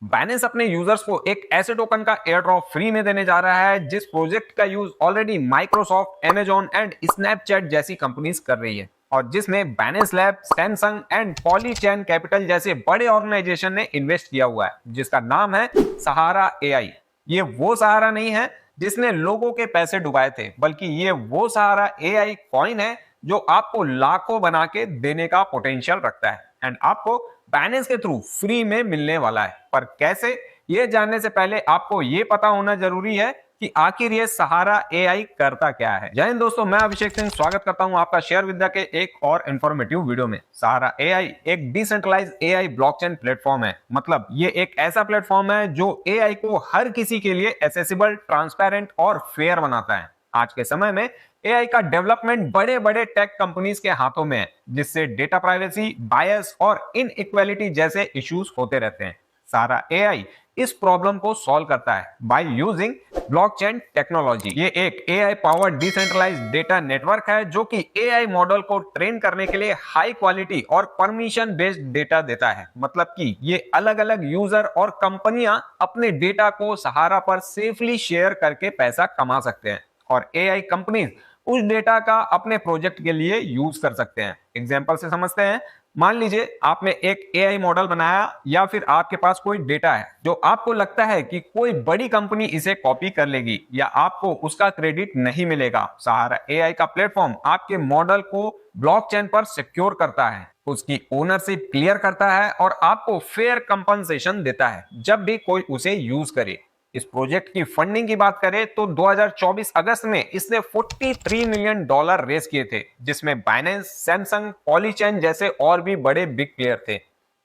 Binance अपने users को एक ऐसे टोकन का एयर ड्रॉप फ्री में देने जा रहा है जिस प्रोजेक्ट का use already Microsoft, Amazon and Snapchat जैसी कंपनीज कर रही है और जिसमें Binance lab, Samsung and Polychain capital जैसे बड़े ऑर्गेनाइजेशन ने इन्वेस्ट किया हुआ है, जिसका नाम है सहारा एआई। ये वो सहारा नहीं है जिसने लोगों के पैसे डुबाए थे, बल्कि ये वो सहारा एआई कॉइन है जो आपको लाखों बना के देने का पोटेंशियल रखता है एंड आपको बाइनेंस के थ्रू फ्री में मिलने वाला है। पर कैसे, ये जानने से पहले आपको ये पता होना जरूरी है कि आखिर ये सहारा एआई करता क्या है। जय हिंद दोस्तों, मैं अभिषेक सिंह स्वागत करता हूं आपका शेयर विद्या के एक और इंफॉर्मेटिव वीडियो में। सहारा एआई एक डिसेंट्रलाइज्ड एआई ब्लॉकचेन प्लेटफॉर्म है। मतलब ये एक ऐसा प्लेटफॉर्म है जो एआई को हर किसी के लिए एक्सेसिबल, ट्रांसपेरेंट और फेयर बनाता है। आज के समय में एआई का डेवलपमेंट बड़े बड़े टेक कंपनीज के हाथों में है, जिससे डेटा प्राइवेसी, बायस और इनइक्वालिटी जैसे इश्यूज होते रहते हैं। सारा एआई इस प्रॉब्लम को सॉल्व करता है बाय यूजिंग ब्लॉकचेन टेक्नोलॉजी। ये एक AI powered decentralised data network है जो कि एआई मॉडल को ट्रेन करने के लिए हाई क्वालिटी और परमिशन बेस्ड डेटा देता है। मतलब कि ये अलग अलग यूजर और कंपनियां अपने डेटा को सहारा पर सेफली शेयर करके पैसा कमा सकते हैं और एआई कंपनीज उस डेटा का अपने प्रोजेक्ट के लिए यूज कर सकते हैं। एग्जांपल से समझते हैं। मान लीजिए आपने एक एआई मॉडल बनाया या फिर आपके पास कोई डेटा है जो आपको लगता है कि कोई बड़ी कंपनी इसे कॉपी कर लेगी या आपको उसका क्रेडिट नहीं मिलेगा। सहारा एआई का प्लेटफॉर्म आपके मॉडल को ब्लॉकचेन पर सिक्योर करता है, उसकी ओनरशिप क्लियर करता है और आपको फेयर कंपनसेशन देता है जब भी कोई उसे यूज करे। इस प्रोजेक्ट की फंडिंग की बात करें तो 2024 अगस्त में इसने $43 मिलियन रेज किए थे, जिसमें बाइनेंस, सैमसंग, पॉलीचैन जैसे और भी बड़े बिग प्लेयर थे।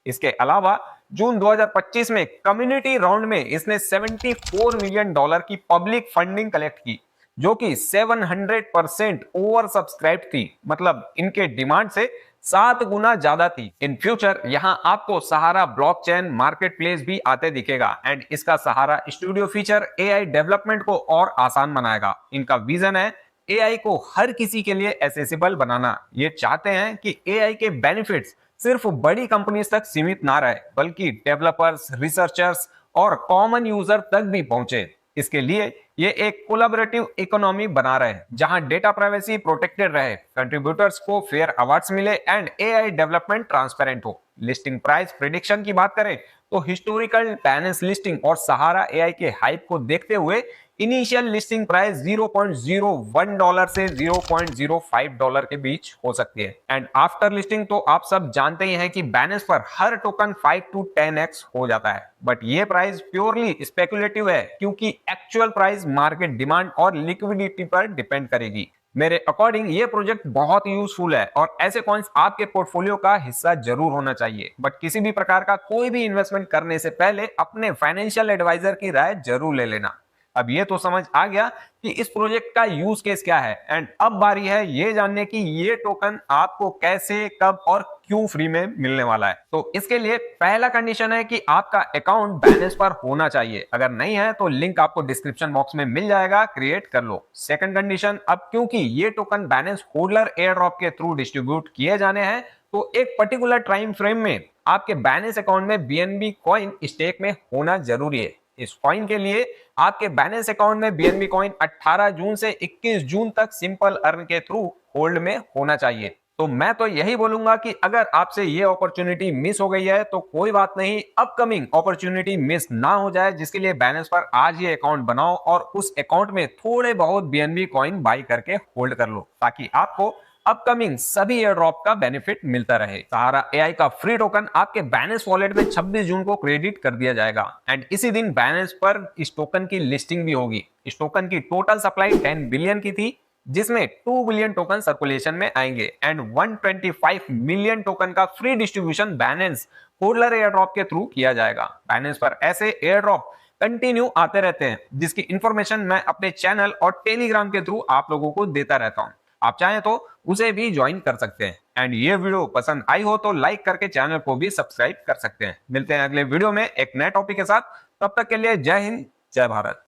इसके अलावा जून 2025 में कम्युनिटी राउंड में इसने $74 मिलियन की पब्लिक फंडिंग कलेक्ट की, जो कि 700% ओवर सब्सक्राइब थी। मतलब इनके डिमांड से 7 गुना ज्यादा थी। इन फ्यूचर यहाँ आपको सहारा ब्लॉकचेन मार्केट प्लेस भी आते दिखेगा एंड इसका सहारा स्टूडियो फीचर एआई डेवलपमेंट को और आसान बनाएगा। इनका विजन है एआई को हर किसी के लिए एक्सेसिबल बनाना। ये चाहते हैं कि एआई के बेनिफिट्स सिर्फ बड़ी कंपनीज तक सीमित ना रहे, बल्कि डेवलपर्स, रिसर्चर्स और कॉमन यूजर तक भी पहुंचे। इसके लिए ये एक कोलैबोरेटिव इकोनॉमी बना रहे हैं जहां डेटा प्राइवेसी प्रोटेक्टेड रहे, कंट्रीब्यूटर्स को फेयर अवार्ड्स मिले एंड एआई डेवलपमेंट ट्रांसपेरेंट हो। लिस्टिंग प्राइस प्रेडिक्शन की बात करें तो हिस्टोरिकल बैलेंस लिस्टिंग और सहारा एआई के हाइप को देखते हुए इनिशियल लिस्टिंग प्राइस $0.01 से $0.05 के बीच हो सकती है एंड आफ्टर लिस्टिंग तो आप सब जानते ही हैं कि बैलेंस पर हर टोकन 5 to 10x हो जाता है। बट ये प्राइस प्योरली स्पेकुलेटिव है क्योंकि एक्चुअल प्राइस मार्केट डिमांड और लिक्विडिटी पर डिपेंड करेगी। मेरे अकॉर्डिंग ये प्रोजेक्ट बहुत यूजफुल है और ऐसे कॉइन्स आपके पोर्टफोलियो का हिस्सा जरूर होना चाहिए। बट किसी भी प्रकार का कोई भी इन्वेस्टमेंट करने से पहले अपने फाइनेंशियल एडवाइजर की राय जरूर ले लेना। अब ये तो समझ आ गया कि इस प्रोजेक्ट का यूज केस क्या है एंड अब बारी है ये जानने की ये टोकन आपको कैसे, कब और क्यों फ्री में मिलने वाला है। तो इसके लिए पहला कंडीशन है कि आपका अकाउंट बाइनेंस पर होना चाहिए। अगर नहीं है तो लिंक आपको डिस्क्रिप्शन बॉक्स में मिल जाएगा, क्रिएट कर लो। सेकंड कंडीशन, अब क्योंकि ये token Binance holder air drop के थ्रू डिस्ट्रीब्यूट किए जाने हैं तो एक पर्टिकुलर टाइम फ्रेम में आपके बाइनेंस अकाउंट में बीएनबी कॉइन स्टेक में होना जरूरी है। इस कॉइन के लिए आपके बाइनेंस अकाउंट में बीएनबी कॉइन 18 जून से 21 जून तक सिंपल अर्न के थ्रू होल्ड में होना चाहिए। तो मैं तो यही बोलूंगा कि अगर आपसे ये अपॉर्चुनिटी मिस हो गई है तो कोई बात नहीं, अपकमिंग अपॉर्चुनिटी मिस ना हो जाए, जिसके लिए बाइनेंस पर आज ही अकाउंट बनाओ और उस अकाउंट में थोड़े बहुत बीएनबी कॉइन बाई करके होल्ड कर लो ताकि आपको अपकमिंग सभी एयर ड्रॉप का बेनिफिट मिलता रहे। सहारा एआई का फ्री टोकन आपके बाइनेंस वॉलेट में 26 जून को क्रेडिट कर दिया जाएगा एंड इसी दिन बाइनेंस पर इस टोकन की लिस्टिंग भी होगी। इस टोकन की टोटल सप्लाई 10 बिलियन की थी, जिसमें 2 बिलियन टोकन सर्कुलेशन में आएंगे एंड 125 मिलियन टोकन का free distribution Binance holder air drop के थ्रू किया जाएगा। बाइनेंस पर ऐसे एयर ड्रॉप कंटिन्यू आते रहते हैं जिसकी इंफॉर्मेशन मैं अपने चैनल और टेलीग्राम के थ्रू आप लोगों को देता रहता हूं। आप चाहें तो उसे भी ज्वाइन कर सकते हैं एंड ये वीडियो पसंद आई हो तो लाइक करके चैनल को भी सब्सक्राइब कर सकते हैं। मिलते हैं अगले वीडियो में एक नए टॉपिक के साथ। तब तक के लिए जय हिंद, जय भारत।